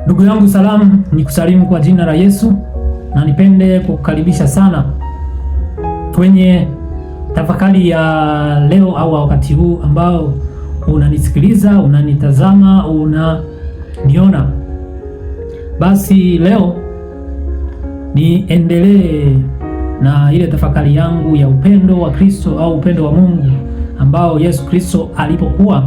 Ndugu yangu salamu, nikusalimu kwa jina la Yesu na nipende kukukaribisha sana kwenye tafakari ya leo au wakati huu ambao unanisikiliza, unanitazama, unaniona. Basi leo niendelee na ile tafakari yangu ya upendo wa Kristo au upendo wa Mungu ambao Yesu Kristo alipokuwa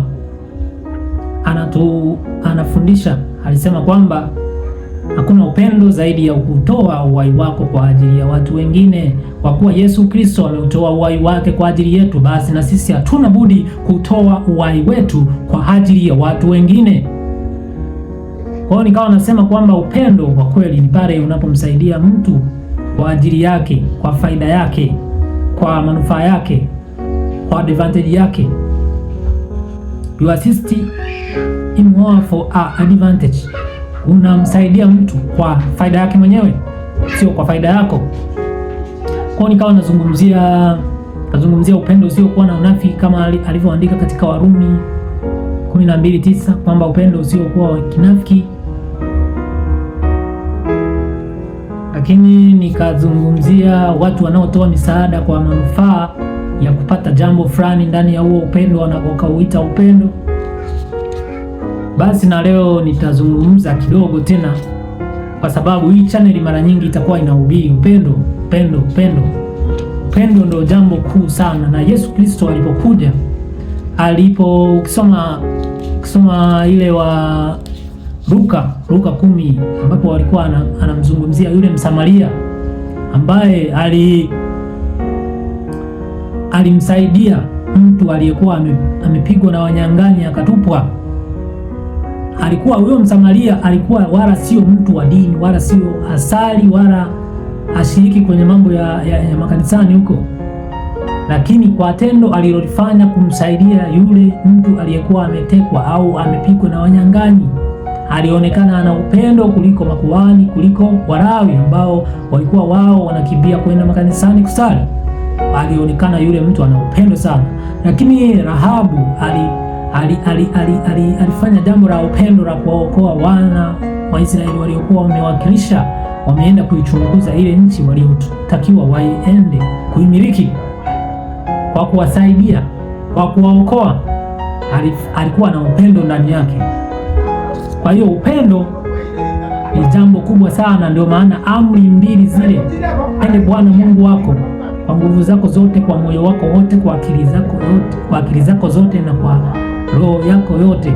anafundisha alisema kwamba hakuna upendo zaidi ya kutoa uhai wako kwa ajili ya watu wengine. Kwa kuwa Yesu Kristo ameutoa uhai wake kwa ajili yetu, basi na sisi hatuna budi kutoa uhai wetu kwa ajili ya watu wengine. Kwa hiyo nikawa nasema kwamba upendo kwa kweli ni pale unapomsaidia mtu kwa ajili yake, kwa faida yake, kwa manufaa yake, kwa advantage yake. You assist him more for a advantage. Unamsaidia mtu kwa faida yake mwenyewe, sio kwa faida yako. Kwa nikawa nazungumzia upendo usiokuwa na unafiki kama alivyoandika katika Warumi 12:9 kwamba upendo usiokuwa wa kinafiki. Lakini nikazungumzia watu wanaotoa misaada kwa manufaa ya kupata jambo fulani ndani ya huo upendo wanakouita upendo. Basi na leo nitazungumza kidogo tena, kwa sababu hii channel mara nyingi itakuwa inahubiri upendo. Upendo ndio jambo kuu sana. Na Yesu Kristo alipokuja, ukisoma ile wa Luka 10 ambapo walikuwa anamzungumzia yule Msamaria ambaye alimsaidia mtu aliyekuwa amepigwa na wanyang'anyi akatupwa. Alikuwa huyo Msamaria alikuwa wala sio mtu wa dini, wala sio asali, wala ashiriki kwenye mambo ya makanisani huko, lakini kwa tendo alilolifanya kumsaidia yule mtu aliyekuwa ametekwa au amepigwa na wanyang'anyi, alionekana ana upendo kuliko makuhani, kuliko Walawi ambao walikuwa wao wanakimbia kwenda makanisani kusali. Alionekana yule mtu ana upendo sana. Lakini Rahabu alifanya jambo la upendo la kuwaokoa wana wa Israeli waliokuwa wamewakilisha, wameenda kuichunguza ile nchi waliotakiwa waende kuimiliki. Kwa kuwasaidia, kwa kuwaokoa, alikuwa na upendo ndani yake. Kwa hiyo upendo ni jambo kubwa sana. Ndio maana amri mbili zile, mpende Bwana Mungu wako kwa nguvu zako zote, kwa moyo wako wote, kwa akili zako zote na kwa roho yako yote,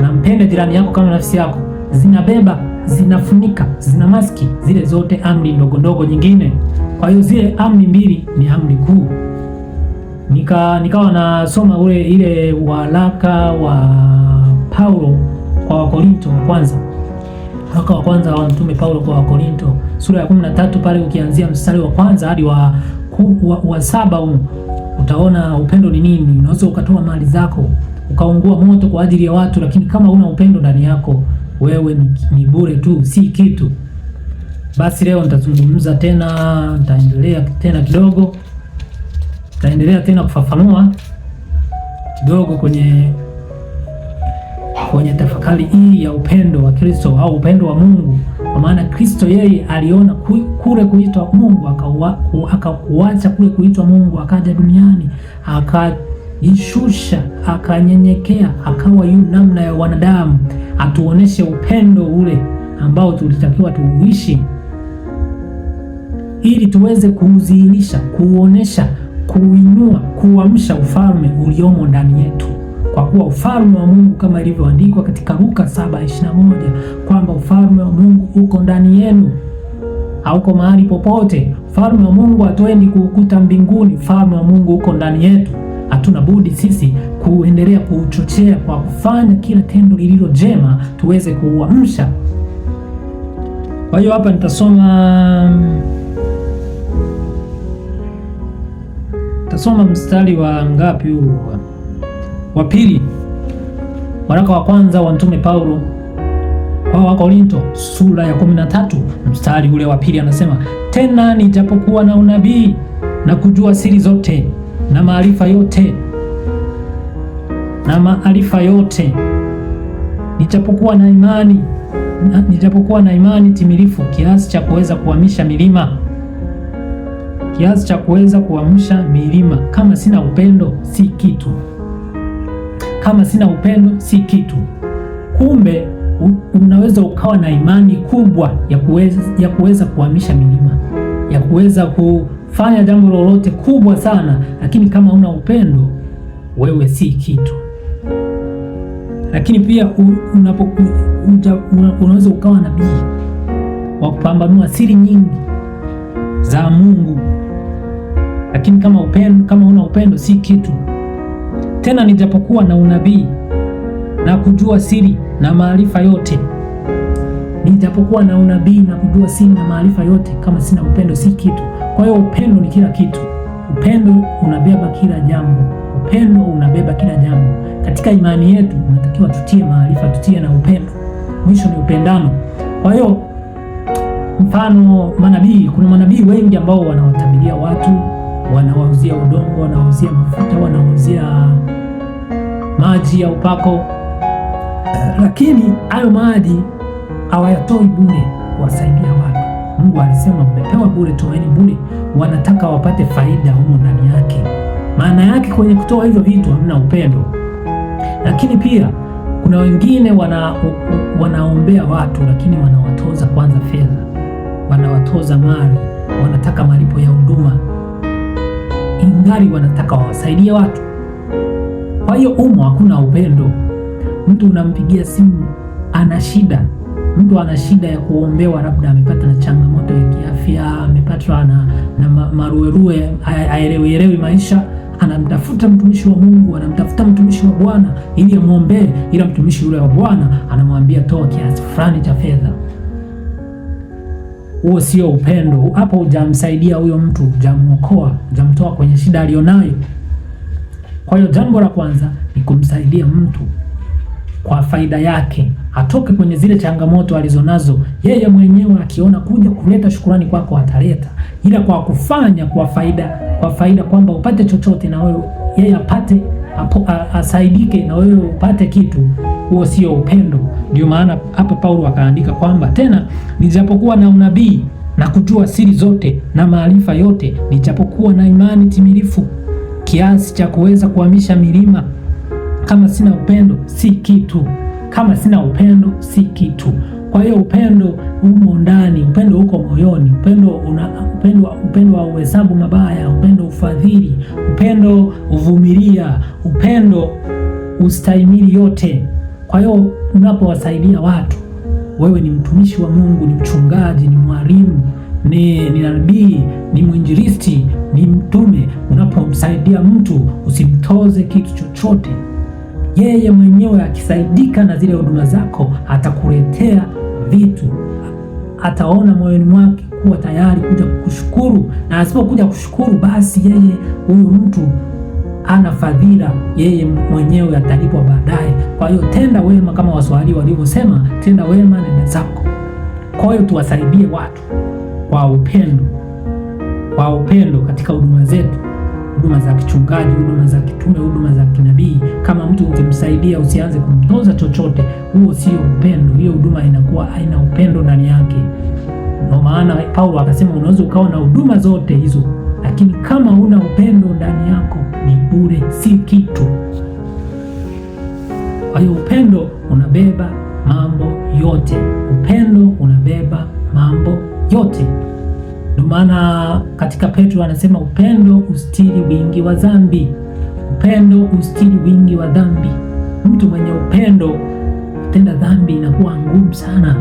na mpende jirani yako kama nafsi yako, zinabeba, zinafunika, zina maski zile zote amri ndogo ndogo nyingine. Kwa hiyo zile amri mbili ni amri kuu. Nikawa nasoma ile waraka wa Paulo kwa Wakorinto waraka wa kwanza wa Mtume Paulo kwa Wakorinto sura ya 13 pale ukianzia mstari wa kwanza hadi wa 7 utaona upendo ni nini. Unaweza ukatoa mali zako ukaungua moto kwa ajili ya watu, lakini kama una upendo ndani yako, wewe ni bure tu, si kitu. Basi leo nitazungumza tena, nitaendelea tena kufafanua kidogo kwenye tafakari hii ya upendo wa Kristo au upendo wa Mungu. Kwa maana Kristo yeye aliona kule kuitwa Mungu, akakuacha kule kuitwa Mungu, akaja duniani, akajishusha, akanyenyekea, akawa yu namna ya wanadamu, atuoneshe upendo ule ambao tulitakiwa tuuishi, ili tuweze kuudhihirisha, kuuonesha, kuinua, kuamsha ufalme uliomo ndani yetu. Kwa kuwa ufalme wa Mungu kama ilivyoandikwa katika Luka 7:21 kwamba ufalme wa Mungu uko ndani yenu, hauko mahali popote. Ufalme wa Mungu hatuendi kuukuta mbinguni, ufalme wa Mungu uko ndani yetu. Hatuna budi sisi kuendelea kuuchochea kwa kufanya kila tendo lililo jema, tuweze kuuamsha. Kwa hiyo hapa nitasoma mstari wa ngapi huu? Wa pili, waraka wa kwanza wa Mtume Paulo kwa Wakorinto sura ya 13 mstari ule wa pili, anasema tena nijapokuwa na unabii na kujua siri zote na maarifa yote, nijapokuwa na imani nijapokuwa na imani timilifu kiasi cha kuweza kuhamisha milima, kiasi cha kuweza kuhamisha milima, kama sina upendo si kitu. Kama sina upendo si kitu. Kumbe unaweza ukawa na imani kubwa ya kuweza kuhamisha milima, ya kuweza kufanya jambo lolote kubwa sana, lakini kama una upendo wewe si kitu. Lakini pia unaweza ukawa nabii wa kupambanua siri nyingi za Mungu, lakini kama una upendo si kitu. Tena nijapokuwa na unabii na kujua siri na maarifa yote, nijapokuwa na unabii na kujua siri na maarifa yote, kama sina upendo si kitu. Kwa hiyo upendo ni kila kitu. Upendo unabeba kila jambo. Upendo unabeba kila jambo. Katika imani yetu unatakiwa tutie maarifa, tutie na upendo. Mwisho ni upendano. Kwa hiyo mfano manabii, kuna manabii wengi ambao wanawatabiria watu, wanawauzia udongo, wanawauzia mafuta, wanawauzia maji ya upako, lakini hayo maji hawayatoi bure kuwasaidia watu. Mungu alisema mmepewa bure, toeni bure. Wanataka wapate faida humo ndani yake. Maana yake kwenye kutoa hivyo vitu hamna upendo. Lakini pia kuna wengine wanaombea watu, lakini wanawatoza kwanza fedha, wanawatoza mali, wanataka malipo ya huduma, ingali wanataka wawasaidie watu. Kwa hiyo hakuna upendo. Mtu unampigia simu ana shida, mtu ana shida ya kuombewa, labda amepata na changamoto ya kiafya, amepatwa na maruerue, haelewi maisha, anamtafuta mtumishi wa Mungu, anamtafuta mtumishi wa Bwana ili amwombee, ila mtumishi yule wa Bwana anamwambia toa kiasi fulani cha fedha. Huo sio upendo. Hapo hujamsaidia huyo mtu, hujamuokoa, hujamtoa kwenye shida alionayo. Kwa hiyo jambo la kwanza ni kumsaidia mtu kwa faida yake, atoke kwenye zile changamoto alizonazo. Yeye mwenyewe akiona kuja kuleta shukrani kwako ataleta, ila kwa kufanya kwa faida kwamba upate chochote na wewe yeye apate, asaidike na wewe upate kitu, huo sio upendo. Ndio maana hapa Paulo akaandika kwamba tena nijapokuwa na unabii na kujua siri zote na maarifa yote, nijapokuwa na imani timilifu kiasi cha kuweza kuhamisha milima, kama sina upendo si kitu. Kama sina upendo si kitu. Kwa hiyo upendo umo ndani, upendo uko moyoni, upendo wa uhesabu mabaya, upendo ufadhili, upendo uvumilia, upendo ustahimili yote. Kwa hiyo unapowasaidia watu, wewe ni mtumishi wa Mungu, ni mchungaji, ni mwalimu, ni nabii, ni mwinjilisti, ni mtume. Unapomsaidia mtu usimtoze kitu chochote. Yeye mwenyewe akisaidika na zile huduma zako atakuletea vitu, ataona moyoni mwake kuwa tayari kuja kukushukuru, na asipokuja kushukuru basi yeye huyu mtu ana fadhila, yeye mwenyewe atalipwa baadaye. Kwa hiyo tenda wema, kama Waswahili walivyosema, tenda wema nenda zako. Kwa hiyo tuwasaidie watu kwa upendo katika huduma zetu, huduma za kichungaji, huduma za kitume, huduma za kinabii. Kama mtu ukimsaidia usianze kumtoza chochote, huo sio upendo. Hiyo huduma inakuwa haina upendo ndani yake. Ndio maana Paulo akasema unaweza ukawa na huduma zote hizo, lakini kama huna upendo ndani yako ni bure, si kitu. Kwa hiyo upendo unabeba mambo yote. Upendo unabeba mambo yote. Ndio maana katika Petro anasema upendo ustiri wingi wa dhambi. Upendo ustiri wingi wa dhambi. Mtu mwenye upendo kutenda dhambi inakuwa ngumu sana.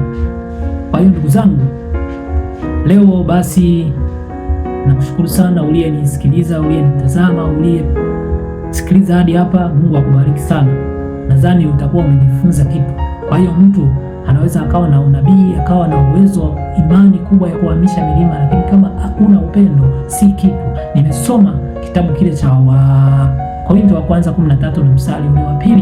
Kwa hiyo ndugu zangu, leo basi nakushukuru sana uliyenisikiliza, uliyenitazama, uliyesikiliza hadi hapa. Mungu akubariki sana. Nadhani utakuwa umejifunza kitu. Kwa hiyo mtu anaweza akawa na unabii, akawa na uwezo wa imani kubwa ya kuhamisha milima, lakini kama hakuna upendo si kitu. Nimesoma kitabu kile cha Wakorintho wa kwanza 13 na mstari ule wa 2.